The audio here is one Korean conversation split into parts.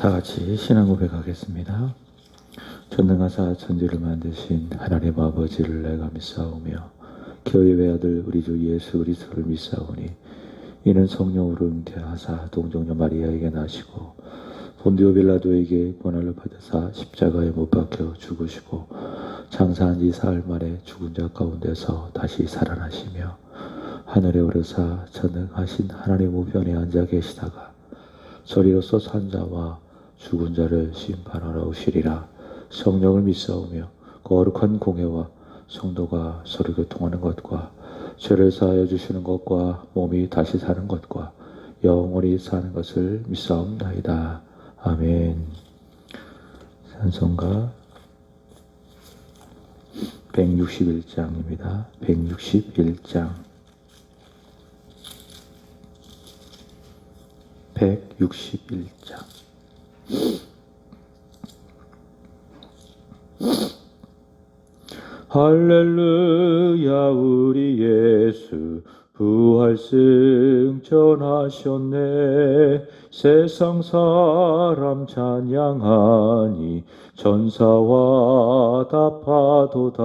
다 같이 신앙 고백하겠습니다. 전능하사 천지를 만드신 하나님 아버지를 내가 믿사오며 교회 외아들 우리 주 예수 그리스도를 믿사오니 이는 성령으로 잉태하사 동정녀 마리아에게 나시고 본디오 빌라도에게 고난을 받으사 십자가에 못 박혀 죽으시고 장사한 지 사흘 만에 죽은 자 가운데서 다시 살아나시며 하늘에 오르사 전능하신 하나님 우편에 앉아 계시다가 저리로서 산 자와 죽은 자를 심판하러 오시리라. 성령을 믿사오며 거룩한 공회와 성도가 서로 교통하는 것과 죄를 사하여 주시는 것과 몸이 다시 사는 것과 영원히 사는 것을 믿사옵나이다. 아멘. 찬송가 161장입니다. 161장 161장 할렐루야 우리 예수 부활 승천하셨네. 세상 사람 찬양하니 천사와 답하도다.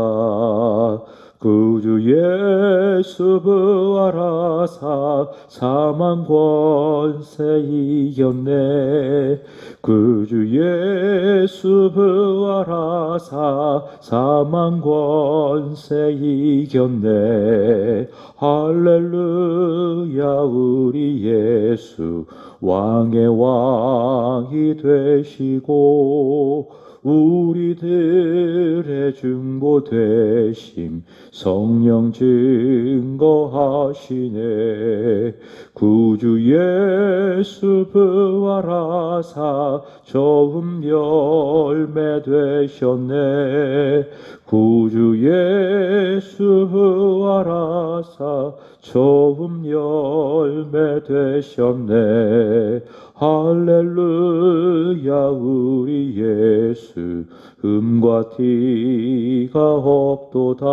구주 예수 부활하사 사망 권세 이겼네. 구주 예수 부활하사 사망 권세 이겼네. 할렐루야 우리 예수 왕의 왕이 되시고 우리들의 중보 되심 성령 증거하시네. 구주 예수 부활하사 좋은 열매 되셨네. 구주 예수 부활하사 좋은 열매 되셨네. 할렐루야 우리 예수 흠과 티가 없도다.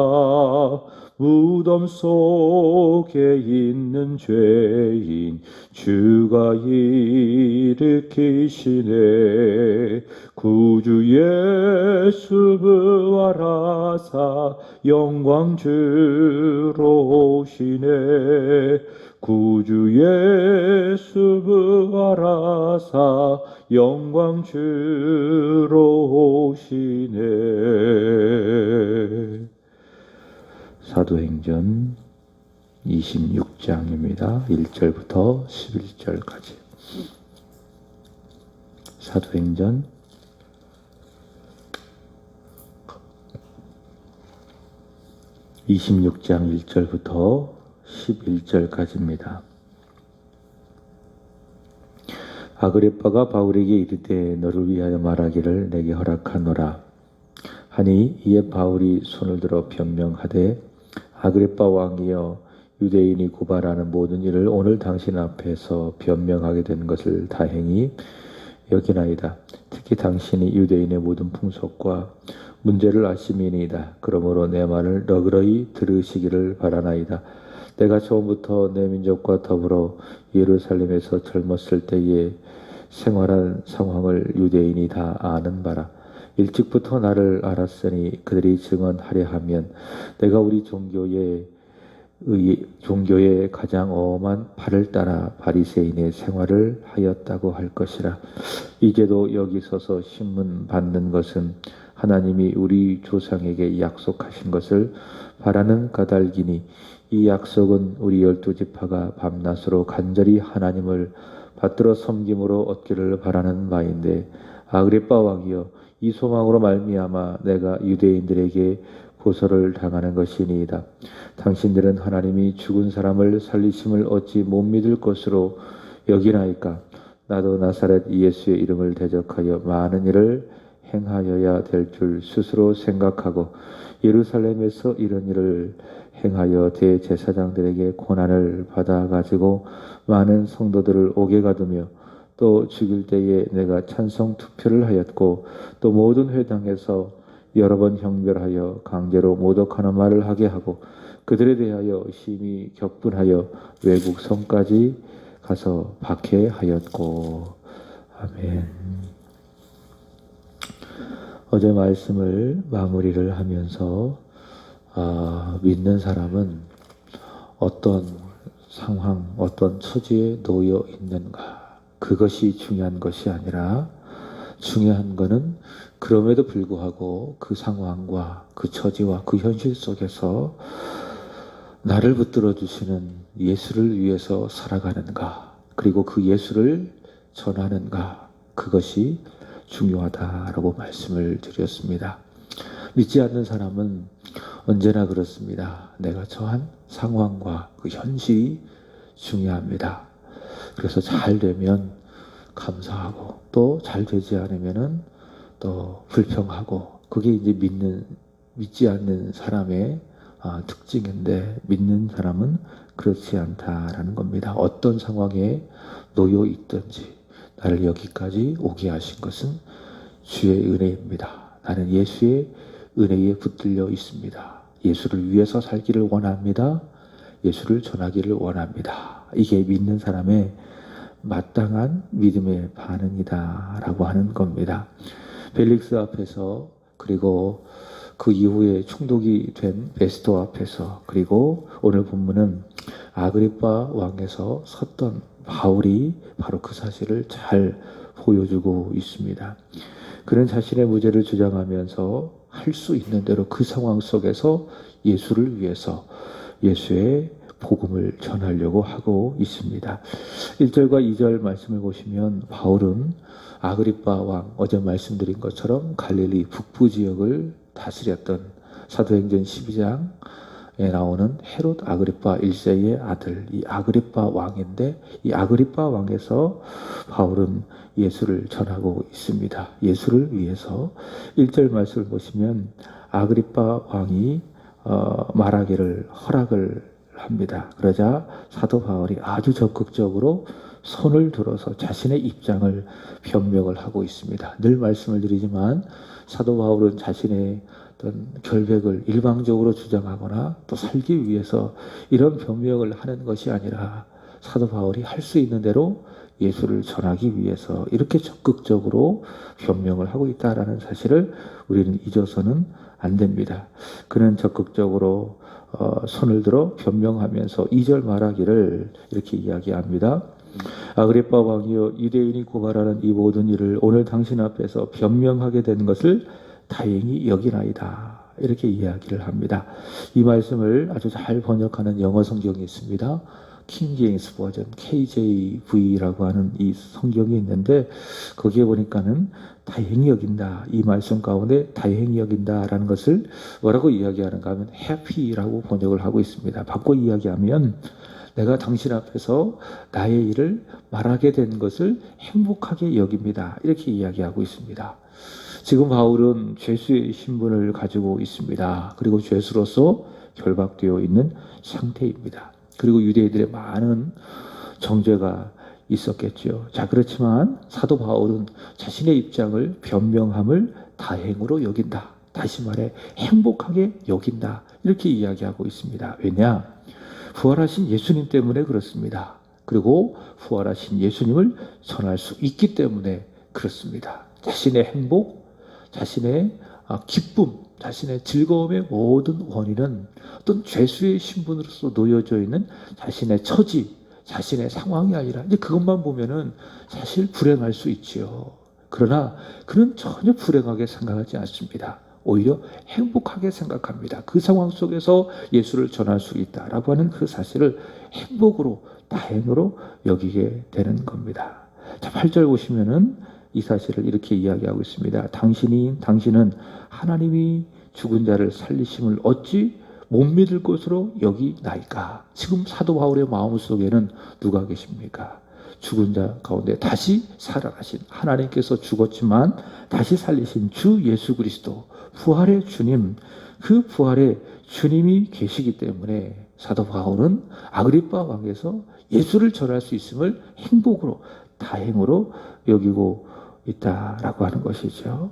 무덤 속에 있는 죄인 주가 일으키시네. 구주 예수 부활하사 영광 주로 오시네. 구주 예수 부활하사 영광 주로 오시네. 사도행전 26장입니다. 1절부터 11절까지. 사도행전 26장 1절부터 11절까지입니다. 아그리빠가 바울에게 이르되 너를 위하여 말하기를 내게 허락하노라 하니 이에 바울이 손을 들어 변명하되 아그리빠 왕이여 유대인이 고발하는 모든 일을 오늘 당신 앞에서 변명하게 된 것을 다행히 여기나이다. 특히 당신이 유대인의 모든 풍속과 문제를 아심이니이다. 그러므로 내 말을 너그러이 들으시기를 바라나이다. 내가 처음부터 내 민족과 더불어 예루살렘에서 젊었을 때에 생활한 상황을 유대인이 다 아는 바라. 일찍부터 나를 알았으니 그들이 증언하려 하면 내가 우리 종교의 가장 엄한 발을 따라 바리새인의 생활을 하였다고 할 것이라. 이제도 여기 서서 신문 받는 것은 하나님이 우리 조상에게 약속하신 것을 바라는 까닭이니 이 약속은 우리 12지파가 밤낮으로 간절히 하나님을 받들어 섬김으로 얻기를 바라는 바인데 아그리빠 왕이여 이 소망으로 말미암아 내가 유대인들에게 고소를 당하는 것이니이다. 당신들은 하나님이 죽은 사람을 살리심을 어찌 못 믿을 것으로 여기나이까? 나도 나사렛 예수의 이름을 대적하여 많은 일을 행하여야 될 줄 스스로 생각하고 예루살렘에서 이런 일을 행하여 대제사장들에게 고난을 받아가지고 많은 성도들을 옥에 가두며 또 죽일 때에 내가 찬성 투표를 하였고 또 모든 회당에서 여러 번 형별하여 강제로 모독하는 말을 하게 하고 그들에 대하여 심히 격분하여 외국 성까지 가서 박해하였고. 아멘. 어제 말씀을 마무리를 하면서 믿는 사람은 어떤 상황, 어떤 처지에 놓여 있는가, 그것이 중요한 것이 아니라 중요한 것은 그럼에도 불구하고 그 상황과 그 처지와 그 현실 속에서 나를 붙들어 주시는 예수를 위해서 살아가는가, 그리고 그 예수를 전하는가, 그것이 중요하다라고 말씀을 드렸습니다. 믿지 않는 사람은 언제나 그렇습니다. 내가 처한 상황과 그 현실이 중요합니다. 그래서 잘 되면 감사하고, 또 잘 되지 않으면은 또 불평하고, 그게 이제 믿지 않는 사람의 특징인데, 믿는 사람은 그렇지 않다라는 겁니다. 어떤 상황에 놓여 있든지 나를 여기까지 오게 하신 것은 주의 은혜입니다. 나는 예수의 은혜에 붙들려 있습니다. 예수를 위해서 살기를 원합니다. 예수를 전하기를 원합니다. 이게 믿는 사람의 마땅한 믿음의 반응이다 라고 하는 겁니다. 벨릭스 앞에서, 그리고 그 이후에 충독이 된 베스토 앞에서, 그리고 오늘 본문은 아그리빠 왕에서 섰던 바울이 바로 그 사실을 잘 보여주고 있습니다. 그는 자신의 무죄를 주장하면서 할 수 있는 대로 그 상황 속에서 예수를 위해서 예수의 복음을 전하려고 하고 있습니다. 1절과 2절 말씀을 보시면 바울은 아그리빠 왕, 어제 말씀드린 것처럼 갈릴리 북부 지역을 다스렸던 사도행전 12장에 나오는 헤롯 아그리빠 1세의 아들, 이 아그리빠 왕인데, 이 아그리빠 왕에서 바울은 예수를 전하고 있습니다. 예수를 위해서. 1절 말씀을 보시면 아그리빠 왕이 말하기를 허락을 합니다. 그러자 사도 바울이 아주 적극적으로 손을 들어서 자신의 입장을 변명을 하고 있습니다. 늘 말씀을 드리지만 사도 바울은 자신의 어떤 결백을 일방적으로 주장하거나 또 살기 위해서 이런 변명을 하는 것이 아니라, 사도 바울이 할 수 있는 대로 예수를 전하기 위해서 이렇게 적극적으로 변명을 하고 있다라는 사실을 우리는 잊어서는 안 됩니다. 그는 적극적으로 손을 들어 변명하면서 2절 말하기를 이렇게 이야기합니다. 아그리빠 왕이여, 유대인이 고발하는 이 모든 일을 오늘 당신 앞에서 변명하게 된 것을 다행히 여기나이다. 이렇게 이야기를 합니다. 이 말씀을 아주 잘 번역하는 영어 성경이 있습니다. 킹 제임스 버전 KJV라고 하는 이 성경이 있는데, 거기에 보니까는 다행히 여긴다, 이 말씀 가운데 다행히 여긴다라는 것을 뭐라고 이야기하는가 하면 happy라고 번역을 하고 있습니다. 바꿔 이야기하면 내가 당신 앞에서 나의 일을 말하게 된 것을 행복하게 여깁니다, 이렇게 이야기하고 있습니다. 지금 바울은 죄수의 신분을 가지고 있습니다. 그리고 죄수로서 결박되어 있는 상태입니다. 그리고 유대인들의 많은 정죄가 있었겠죠. 자, 그렇지만 사도 바울은 자신의 입장을 변명함을 다행으로 여긴다. 다시 말해 행복하게 여긴다. 이렇게 이야기하고 있습니다. 왜냐? 부활하신 예수님 때문에 그렇습니다. 그리고 부활하신 예수님을 전할 수 있기 때문에 그렇습니다. 자신의 행복, 자신의 기쁨, 자신의 즐거움의 모든 원인은 어떤 죄수의 신분으로서 놓여져 있는 자신의 처지, 자신의 상황이 아니라, 이제 그것만 보면은 사실 불행할 수 있지요. 그러나 그는 전혀 불행하게 생각하지 않습니다. 오히려 행복하게 생각합니다. 그 상황 속에서 예수를 전할 수 있다라고 하는 그 사실을 행복으로, 다행으로 여기게 되는 겁니다. 자, 8절 보시면은 이 사실을 이렇게 이야기하고 있습니다. 당신은 하나님이 죽은 자를 살리심을 어찌 못 믿을 것으로 여기나이까? 지금 사도 바울의 마음속에는 누가 계십니까? 죽은 자 가운데 다시 살아나신, 하나님께서 죽었지만 다시 살리신 주 예수 그리스도, 부활의 주님, 그 부활의 주님이 계시기 때문에 사도 바울은 아그리빠 왕에서 예수를 전할 수 있음을 행복으로, 다행으로 여기고 있다라고 하는 것이죠.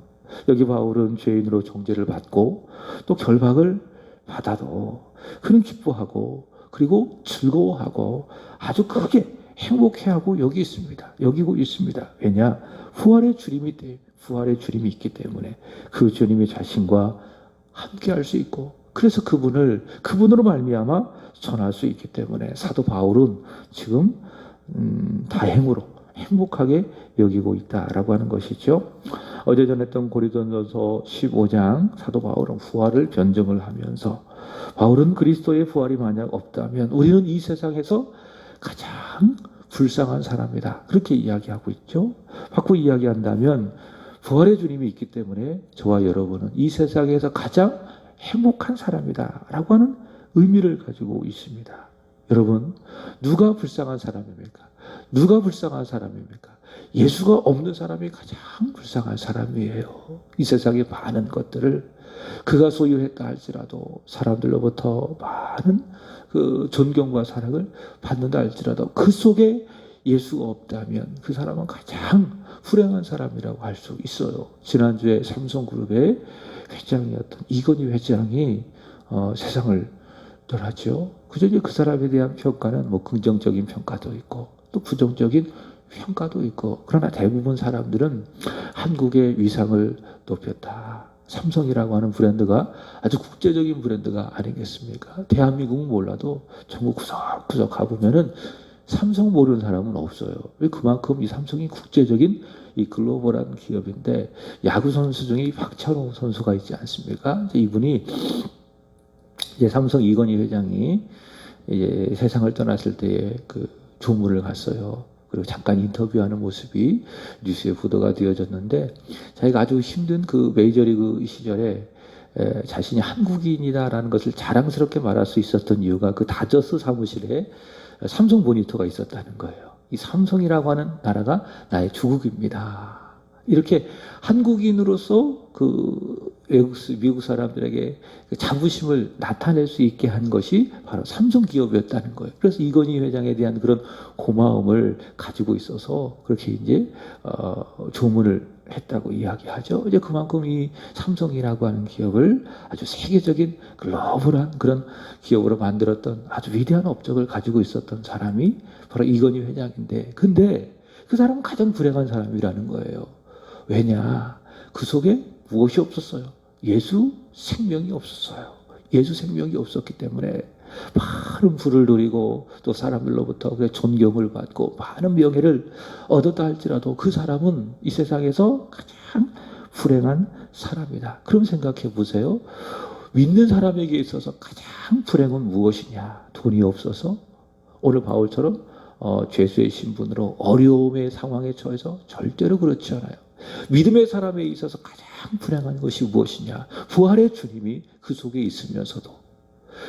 여기 바울은 죄인으로 정죄를 받고 또 결박을 받아도 그는 기뻐하고, 그리고 즐거워하고 아주 크게 행복해하고 여기고 있습니다. 왜냐? 부활의 주님이 부활의 주님이 있기 때문에 그 주님의 자신과 함께 할 수 있고, 그래서 그분으로 말미암아 전할 수 있기 때문에 사도 바울은 지금 다행으로 행복하게 여기고 있다라고 하는 것이죠. 어제 전했던 고린도전서 15장 사도 바울은 부활을 변증을 하면서, 바울은 그리스도의 부활이 만약 없다면 우리는 이 세상에서 가장 불쌍한 사람이다, 그렇게 이야기하고 있죠. 바꾸 이야기한다면 부활의 주님이 있기 때문에 저와 여러분은 이 세상에서 가장 행복한 사람이다 라고 하는 의미를 가지고 있습니다. 여러분, 누가 불쌍한 사람입니까? 누가 불쌍한 사람입니까? 예수가 없는 사람이 가장 불쌍한 사람이에요. 이 세상의 많은 것들을 그가 소유했다 할지라도, 사람들로부터 많은 그 존경과 사랑을 받는다 할지라도, 그 속에 예수가 없다면 그 사람은 가장 불행한 사람이라고 할 수 있어요. 지난주에 삼성그룹의 회장이었던 이건희 회장이 세상을 떠났죠. 그저 이제 그 사람에 대한 평가는 뭐 긍정적인 평가도 있고 또 부정적인 평가도 있고, 그러나 대부분 사람들은 한국의 위상을 높였다. 삼성이라고 하는 브랜드가 아주 국제적인 브랜드가 아니겠습니까? 대한민국은 몰라도 전국 구석구석 가보면은 삼성 모르는 사람은 없어요. 왜? 그만큼 이 삼성이 국제적인 이 글로벌한 기업인데, 야구 선수 중에 박찬호 선수가 있지 않습니까? 이분이 이제 삼성 이건희 회장이 이제 세상을 떠났을 때에 그 조문을 갔어요. 그리고 잠깐 인터뷰하는 모습이 뉴스에 보도가 되어졌는데, 자기가 아주 힘든 그 메이저리그 시절에 자신이 한국인이다라는 것을 자랑스럽게 말할 수 있었던 이유가 그 다저스 사무실에 삼성 모니터가 있었다는 거예요. 이 삼성이라고 하는 나라가 나의 주국입니다. 이렇게 한국인으로서 그 미국 사람들에게 그 자부심을 나타낼 수 있게 한 것이 바로 삼성 기업이었다는 거예요. 그래서 이건희 회장에 대한 그런 고마움을 가지고 있어서 그렇게 이제 조문을 했다고 이야기하죠. 이제 그만큼 이 삼성이라고 하는 기업을 아주 세계적인 글로벌한 그런 기업으로 만들었던 아주 위대한 업적을 가지고 있었던 사람이 바로 이건희 회장인데, 근데 그 사람은 가장 불행한 사람이라는 거예요. 왜냐? 그 속에 무엇이 없었어요? 예수 생명이 없었어요. 예수 생명이 없었기 때문에 많은 부를 누리고 또 사람들로부터 존경을 받고 많은 명예를 얻었다 할지라도 그 사람은 이 세상에서 가장 불행한 사람이다. 그럼 생각해 보세요. 믿는 사람에게 있어서 가장 불행은 무엇이냐? 돈이 없어서? 오늘 바울처럼 죄수의 신분으로 어려움의 상황에 처해서? 절대로 그렇지 않아요. 믿음의 사람에 있어서 가장 불행한 것이 무엇이냐? 부활의 주님이 그 속에 있으면서도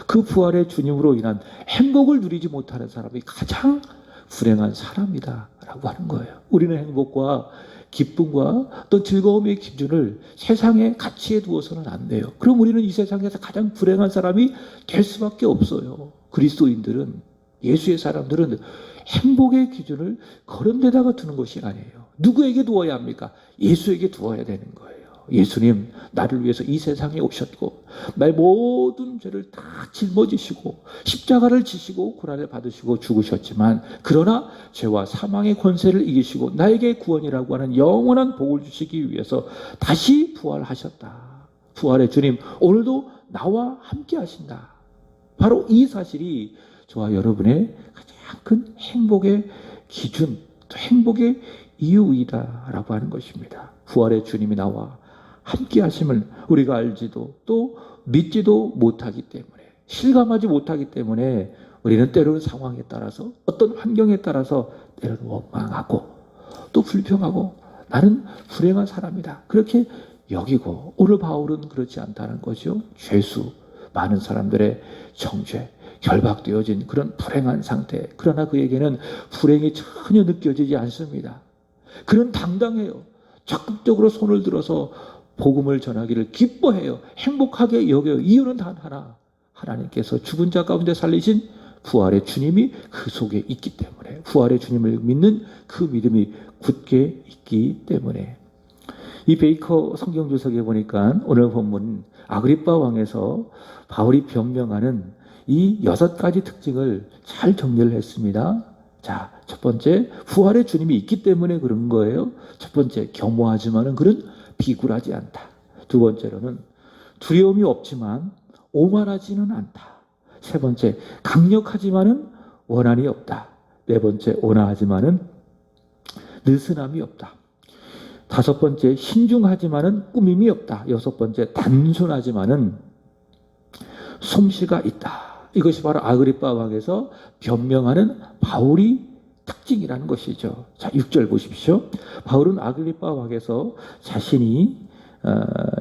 그 부활의 주님으로 인한 행복을 누리지 못하는 사람이 가장 불행한 사람이다라고 하는 거예요. 우리는 행복과 기쁨과 또 즐거움의 기준을 세상의 가치에 두어서는 안 돼요. 그럼 우리는 이 세상에서 가장 불행한 사람이 될 수밖에 없어요. 그리스도인들은, 예수의 사람들은 행복의 기준을 그런 데다가 두는 것이 아니에요. 누구에게 두어야 합니까? 예수에게 두어야 되는 거예요. 예수님, 나를 위해서 이 세상에 오셨고 나의 모든 죄를 다 짊어지시고 십자가를 지시고 고난을 받으시고 죽으셨지만, 그러나 죄와 사망의 권세를 이기시고 나에게 구원이라고 하는 영원한 복을 주시기 위해서 다시 부활하셨다. 부활의 주님, 오늘도 나와 함께 하신다. 바로 이 사실이 저와 여러분의 가장 큰 행복의 기준, 또 행복의 이유이다라고 하는 것입니다. 부활의 주님이 나와 함께 하심을 우리가 알지도 또 믿지도 못하기 때문에, 실감하지 못하기 때문에 우리는 때로는 상황에 따라서, 어떤 환경에 따라서 때로는 원망하고 또 불평하고 나는 불행한 사람이다, 그렇게 여기고, 오늘 바울은 그렇지 않다는 거죠. 죄수, 많은 사람들의 정죄, 결박되어진 그런 불행한 상태. 그러나 그에게는 불행이 전혀 느껴지지 않습니다. 그는 당당해요. 적극적으로 손을 들어서 복음을 전하기를 기뻐해요. 행복하게 여겨요. 이유는 단 하나, 하나님께서 죽은 자 가운데 살리신 부활의 주님이 그 속에 있기 때문에, 부활의 주님을 믿는 그 믿음이 굳게 있기 때문에. 이 베이커 성경주석에 보니까 오늘 본문 아그리빠 왕에서 바울이 변명하는 이 6가지 특징을 잘 정리를 했습니다. 자, 첫 번째, 부활의 주님이 있기 때문에 그런 거예요. 첫 번째, 겸허하지만은 그런 비굴하지 않다. 두 번째로는 두려움이 없지만 오만하지는 않다. 세 번째, 강력하지만은 원한이 없다. 네 번째, 온화하지만은 느슨함이 없다. 다섯 번째, 신중하지만은 꾸밈이 없다. 여섯 번째, 단순하지만은 솜씨가 있다. 이것이 바로 아그리빠 왕에서 변명하는 바울이 특징이라는 것이죠. 자, 6절 보십시오. 바울은 아그리빠 왕에서 자신이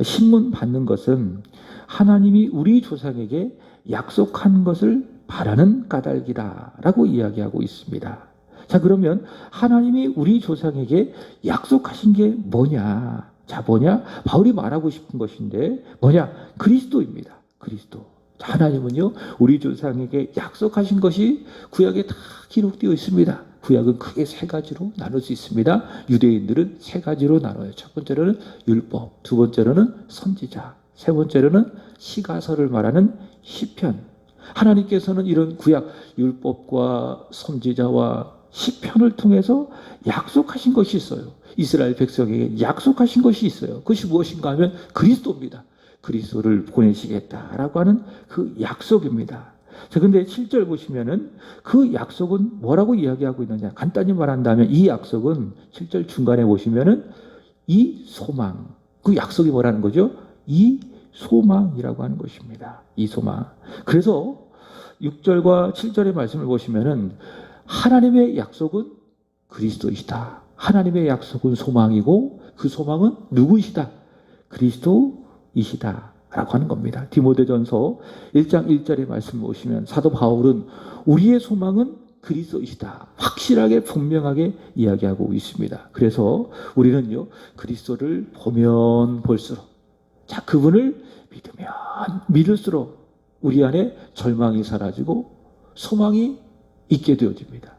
신문 받는 것은 하나님이 우리 조상에게 약속한 것을 바라는 까닭이다라고 이야기하고 있습니다. 자, 그러면 하나님이 우리 조상에게 약속하신 게 뭐냐? 자, 뭐냐? 바울이 말하고 싶은 것인데 뭐냐? 그리스도입니다. 그리스도. 자, 하나님은요, 우리 조상에게 약속하신 것이 구약에 다 기록되어 있습니다. 구약은 크게 세 가지로 나눌 수 있습니다. 유대인들은 세 가지로 나눠요. 첫 번째로는 율법, 두 번째로는 선지자, 세 번째로는 시가서를 말하는 시편. 하나님께서는 이런 구약 율법과 선지자와 시편을 통해서 약속하신 것이 있어요. 이스라엘 백성에게 약속하신 것이 있어요. 그것이 무엇인가 하면 그리스도입니다. 그리스도를 보내시겠다라고 하는 그 약속입니다. 자, 근데 7절 보시면은 그 약속은 뭐라고 이야기하고 있느냐? 간단히 말한다면 이 약속은 7절 중간에 보시면은 이 소망. 그 약속이 뭐라는 거죠? 이 소망이라고 하는 것입니다. 이 소망. 그래서 6절과 7절의 말씀을 보시면은 하나님의 약속은 그리스도이시다. 하나님의 약속은 소망이고 그 소망은 누구이시다? 그리스도이시다 라고 하는 겁니다. 디모데전서 1장 1절의 말씀을 보시면 사도 바울은 우리의 소망은 그리스도이시다. 확실하게 분명하게 이야기하고 있습니다. 그래서 우리는요, 그리스도를 보면 볼수록, 자, 그분을 믿으면 믿을수록 우리 안에 절망이 사라지고 소망이 있게 되어집니다.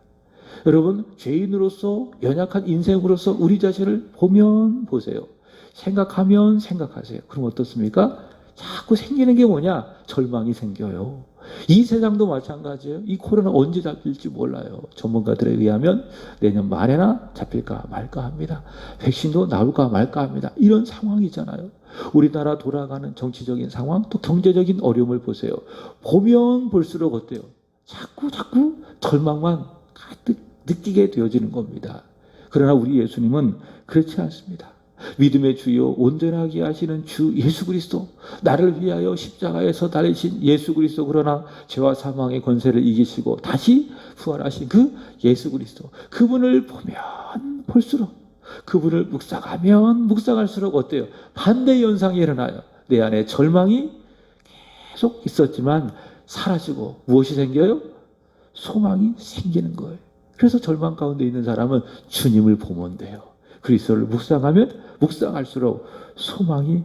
여러분, 죄인으로서 연약한 인생으로서 우리 자신을 보면 보세요. 생각하면 생각하세요. 그럼 어떻습니까? 자꾸 생기는 게 뭐냐? 절망이 생겨요. 이 세상도 마찬가지예요. 이 코로나 언제 잡힐지 몰라요. 전문가들에 의하면 내년 말에나 잡힐까 말까 합니다. 백신도 나올까 말까 합니다. 이런 상황이잖아요. 우리나라 돌아가는 정치적인 상황, 또 경제적인 어려움을 보세요. 보면 볼수록 어때요? 자꾸 절망만 가득 느끼게 되어지는 겁니다. 그러나 우리 예수님은 그렇지 않습니다. 믿음의 주요 온전하게 하시는 주 예수 그리스도, 나를 위하여 십자가에서 달리신 예수 그리스도, 그러나 죄와 사망의 권세를 이기시고 다시 부활하신 그 예수 그리스도, 그분을 보면 볼수록, 그분을 묵상하면 묵상할수록 어때요? 반대 현상이 일어나요. 내 안에 절망이 계속 있었지만 사라지고 무엇이 생겨요? 소망이 생기는 거예요. 그래서 절망 가운데 있는 사람은 주님을 보면 돼요. 그리스도를 묵상하면 묵상할수록 소망이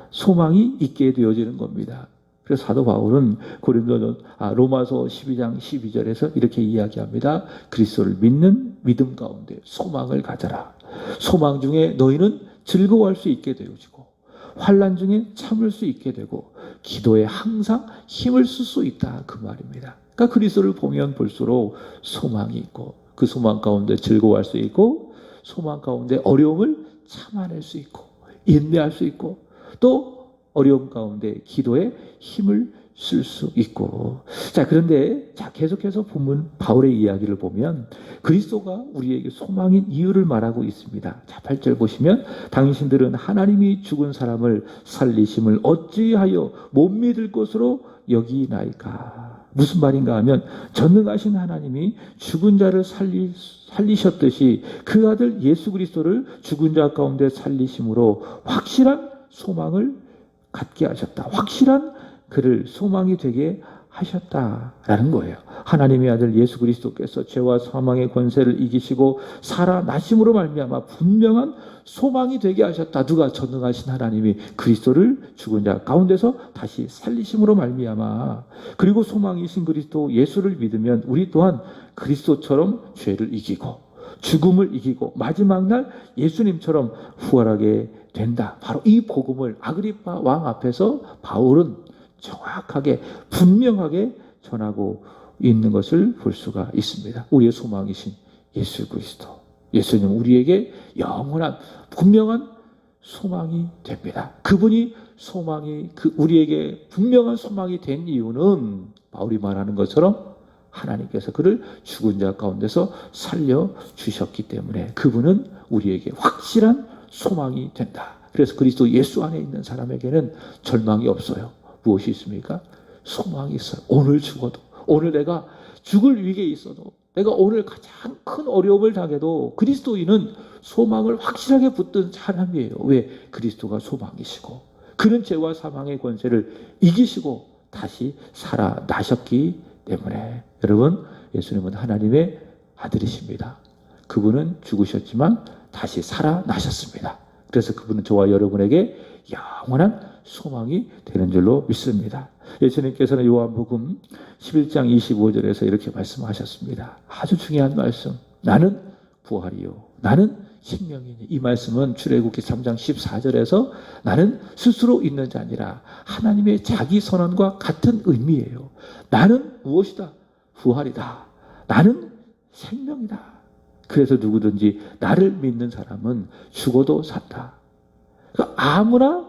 소망이 있게 되어지는 겁니다. 그래서 사도 바울은 로마서 12장 12절에서 이렇게 이야기합니다. 그리스도를 믿는 믿음 가운데 소망을 가져라. 소망 중에 너희는 즐거워할 수 있게 되어지고 환난 중에 참을 수 있게 되고 기도에 항상 힘을 쓸 수 있다, 그 말입니다. 그러니까 그리스도를 보면 볼수록 소망이 있고 그 소망 가운데 즐거워할 수 있고 소망 가운데 어려움을 참아낼 수 있고 인내할 수 있고 또 어려움 가운데 기도에 힘을 쓸 수 있고. 자, 그런데 계속해서 본문 바울의 이야기를 보면 그리스도가 우리에게 소망인 이유를 말하고 있습니다. 자, 8절 보시면 당신들은 하나님이 죽은 사람을 살리심을 어찌하여 못 믿을 것으로 여기나이까. 무슨 말인가 하면 전능하신 하나님이 죽은 자를 살리셨듯이 그 아들 예수 그리스도를 죽은 자 가운데 살리심으로 확실한 소망을 갖게 하셨다. 확실한 그를 소망이 되게 하셨다라는 거예요. 하나님의 아들 예수 그리스도께서 죄와 사망의 권세를 이기시고 살아나심으로 말미암아 분명한 소망이 되게 하셨다. 누가? 전능하신 하나님이 그리스도를 죽은 자 가운데서 다시 살리심으로 말미암아. 그리고 소망이신 그리스도 예수를 믿으면 우리 또한 그리스도처럼 죄를 이기고 죽음을 이기고 마지막 날 예수님처럼 부활하게 된다. 바로 이 복음을 아그리파 왕 앞에서 바울은 정확하게 분명하게 전하고 있는 것을 볼 수가 있습니다. 우리의 소망이신 예수 그리스도, 예수님 우리에게 영원한 분명한 소망이 됩니다. 그분이 우리에게 분명한 소망이 된 이유는 바울이 말하는 것처럼 하나님께서 그를 죽은 자 가운데서 살려주셨기 때문에 그분은 우리에게 확실한 소망이 된다. 그래서 그리스도 예수 안에 있는 사람에게는 절망이 없어요. 무엇이 있습니까? 소망이 있어요. 오늘 죽어도, 오늘 내가 죽을 위기에 있어도, 내가 오늘 가장 큰 어려움을 당해도 그리스도인은 소망을 확실하게 붙든 사람이에요. 왜? 그리스도가 소망이시고 그는 죄와 사망의 권세를 이기시고 다시 살아나셨기 때문에. 여러분, 예수님은 하나님의 아들이십니다. 그분은 죽으셨지만 다시 살아나셨습니다. 그래서 그분은 저와 여러분에게 영원한 소망이 되는 줄로 믿습니다. 예수님께서는 요한복음 11장 25절에서 이렇게 말씀하셨습니다. 아주 중요한 말씀. 나는 부활이요 나는 생명이니. 이 말씀은 출애굽기 3장 14절에서 나는 스스로 있는 자 아니라 하나님의 자기 선언과 같은 의미예요. 나는 무엇이다? 부활이다. 나는 생명이다. 그래서 누구든지 나를 믿는 사람은 죽어도 산다. 그러니까 아무나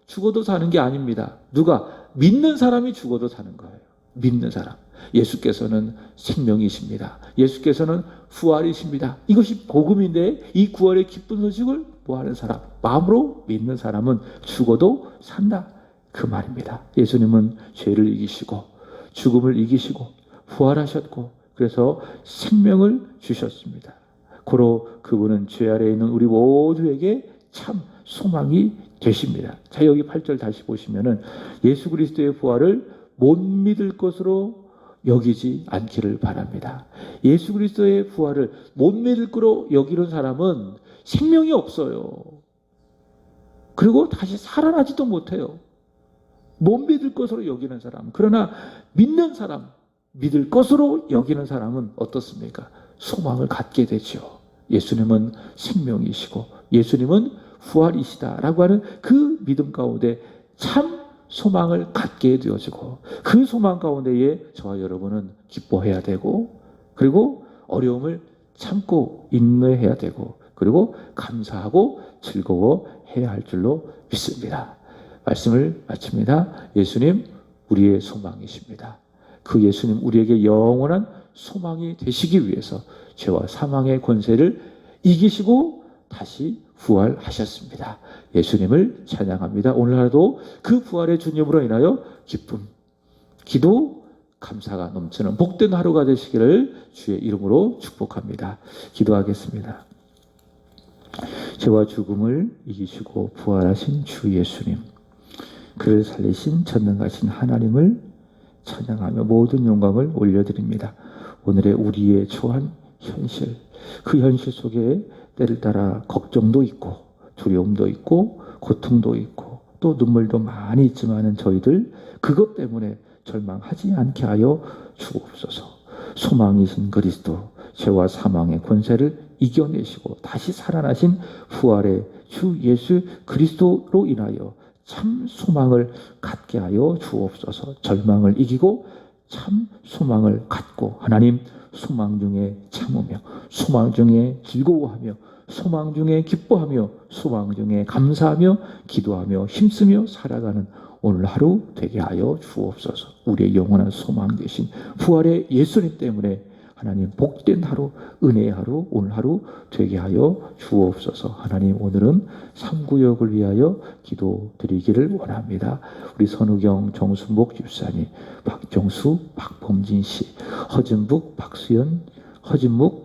죽어도 사는 게 아닙니다. 누가? 믿는 사람이 죽어도 사는 거예요. 믿는 사람. 예수께서는 생명이십니다. 예수께서는 부활이십니다. 이것이 복음인데 이 구원의 기쁜 소식을 뭐하는 사람? 마음으로 믿는 사람은 죽어도 산다. 그 말입니다. 예수님은 죄를 이기시고 죽음을 이기시고 부활하셨고 그래서 생명을 주셨습니다. 고로 그분은 죄 아래에 있는 우리 모두에게 참 소망이 되십니다. 자, 여기 8절 다시 보시면은 예수 그리스도의 부활을 못 믿을 것으로 여기지 않기를 바랍니다. 예수 그리스도의 부활을 못 믿을 거로 여기는 사람은 생명이 없어요. 그리고 다시 살아나지도 못해요. 못 믿을 것으로 여기는 사람. 그러나 믿는 사람, 믿을 것으로 여기는 사람은 어떻습니까? 소망을 갖게 되죠. 예수님은 생명이시고 예수님은 부활이시다라고 하는 그 믿음 가운데 참 소망을 갖게 되어지고 그 소망 가운데에 저와 여러분은 기뻐해야 되고 그리고 어려움을 참고 인내해야 되고 그리고 감사하고 즐거워해야 할 줄로 믿습니다. 말씀을 마칩니다. 예수님 우리의 소망이십니다. 그 예수님 우리에게 영원한 소망이 되시기 위해서 죄와 사망의 권세를 이기시고 다시 부활하셨습니다. 예수님을 찬양합니다. 오늘 하루도 그 부활의 주님으로 인하여 기쁨, 기도, 감사가 넘치는 복된 하루가 되시기를 주의 이름으로 축복합니다. 기도하겠습니다. 죄와 죽음을 이기시고 부활하신 주 예수님, 그를 살리신 전능하신 하나님을 찬양하며 모든 영광을 올려드립니다. 오늘의 우리의 처한 현실, 그 현실 속에 때를 따라 걱정도 있고 두려움도 있고 고통도 있고 또 눈물도 많이 있지만은 저희들 그것 때문에 절망하지 않게 하여 주옵소서. 소망이신 그리스도 죄와 사망의 권세를 이겨내시고 다시 살아나신 부활의 주 예수 그리스도로 인하여 참 소망을 갖게 하여 주옵소서. 절망을 이기고 참 소망을 갖고 하나님 소망 중에 참으며 소망 중에 즐거워하며 소망 중에 기뻐하며 소망 중에 감사하며 기도하며 힘쓰며 살아가는 오늘 하루 되게 하여 주옵소서. 우리의 영원한 소망 되신 부활의 예수님 때문에 하나님 복된 하루, 은혜의 하루, 오늘 하루 되게 하여 주옵소서. 하나님 오늘은 3구역을 위하여 기도드리기를 원합니다. 우리 선우경, 정순복 집사님, 박정수, 박범진 씨, 허진묵,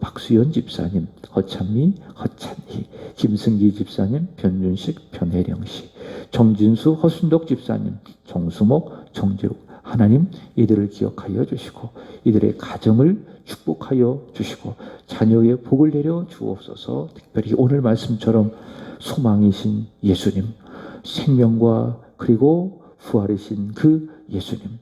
박수연 집사님, 허찬미, 허찬희, 김승기 집사님, 변윤식, 변혜령 씨, 정진수, 허순덕 집사님, 정수목, 정재욱, 하나님 이들을 기억하여 주시고 이들의 가정을 축복하여 주시고 자녀의 복을 내려 주옵소서. 특별히 오늘 말씀처럼 소망이신 예수님, 생명과 그리고 부활이신 그 예수님,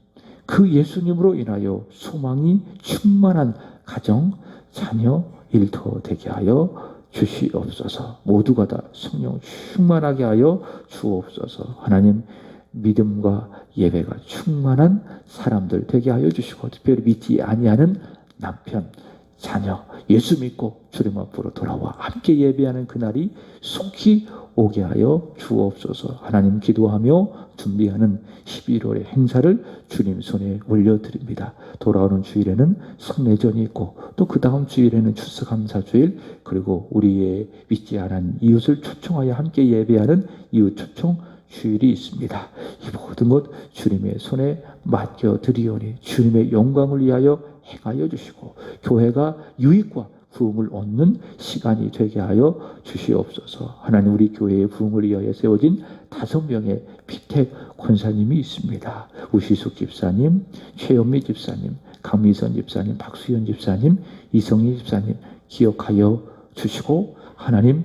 그 예수님으로 인하여 소망이 충만한 가정, 자녀, 일터 되게 하여 주시옵소서. 모두가 다 성령 충만하게 하여 주옵소서. 하나님 믿음과 예배가 충만한 사람들 되게 하여 주시고, 특별히 믿지 아니하는 남편, 자녀, 예수 믿고 주님 앞으로 돌아와 함께 예배하는 그날이 속히 오게 하여 주옵소서. 하나님, 기도하며 준비하는 11월의 행사를 주님 손에 올려드립니다. 돌아오는 주일에는 성례전이 있고, 또 그 다음 주일에는 추수감사주일, 그리고 우리의 믿지 않은 이웃을 초청하여 함께 예배하는 이웃 초청 주일이 있습니다. 이 모든 것 주님의 손에 맡겨드리오니 주님의 영광을 위하여 행하여 주시고, 교회가 유익과 부흥을 얻는 시간이 되게 하여 주시옵소서. 하나님, 우리 교회의 부흥을 위하여 세워진 5명의 피택 권사님이 있습니다. 우시숙 집사님, 최현미 집사님, 강미선 집사님, 박수현 집사님, 이성희 집사님 기억하여 주시고, 하나님,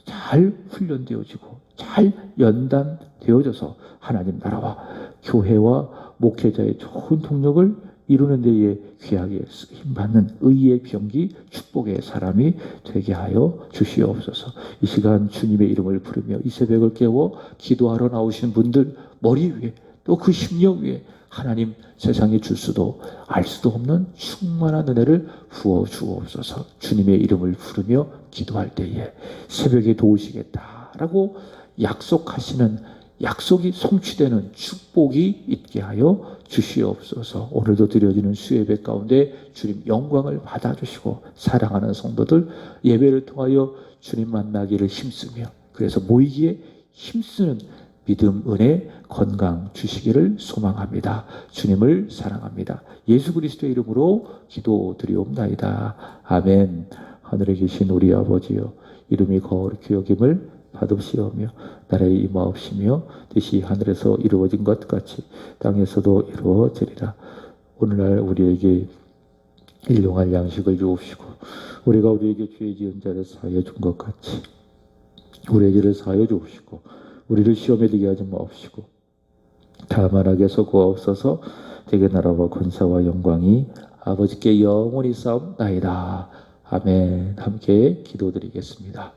잘 훈련되어지고 잘 연단되어져서 하나님 나라와 교회와 목회자의 좋은 동력을 이루는 데에 귀하게 쓰임받는 의의 병기 축복의 사람이 되게 하여 주시옵소서. 이 시간 주님의 이름을 부르며 이 새벽을 깨워 기도하러 나오신 분들 머리 위에, 또 그 심령 위에 하나님 세상에 줄 수도 알 수도 없는 충만한 은혜를 부어 주옵소서. 주님의 이름을 부르며 기도할 때에 새벽에 도우시겠다라고 약속하시는 약속이 성취되는 축복이 있게 하여 주시옵소서. 오늘도 드려지는 수예배 가운데 주님 영광을 받아주시고, 사랑하는 성도들 예배를 통하여 주님 만나기를 힘쓰며, 그래서 모이기에 힘쓰는 믿음, 은혜, 건강 주시기를 소망합니다. 주님을 사랑합니다. 예수 그리스도의 이름으로 기도드리옵나이다. 아멘. 하늘에 계신 우리 아버지여, 이름이 거룩히 여김을 받으시오며 나라의 임하옵시며 뜻이 하늘에서 이루어진 것 같이 땅에서도 이루어지리라. 오늘날 우리에게 일용할 양식을 주옵시고, 우리가 우리에게 죄 지은 자를 사하여 준 것 같이 우리의 죄를 사하여 주옵시고, 우리를 시험에 들게 하지 마옵시고 다만 악에서 구하옵소서. 대개 나라와 권사와 영광이 아버지께 영원히 싸움나이다. 아멘. 함께 기도드리겠습니다.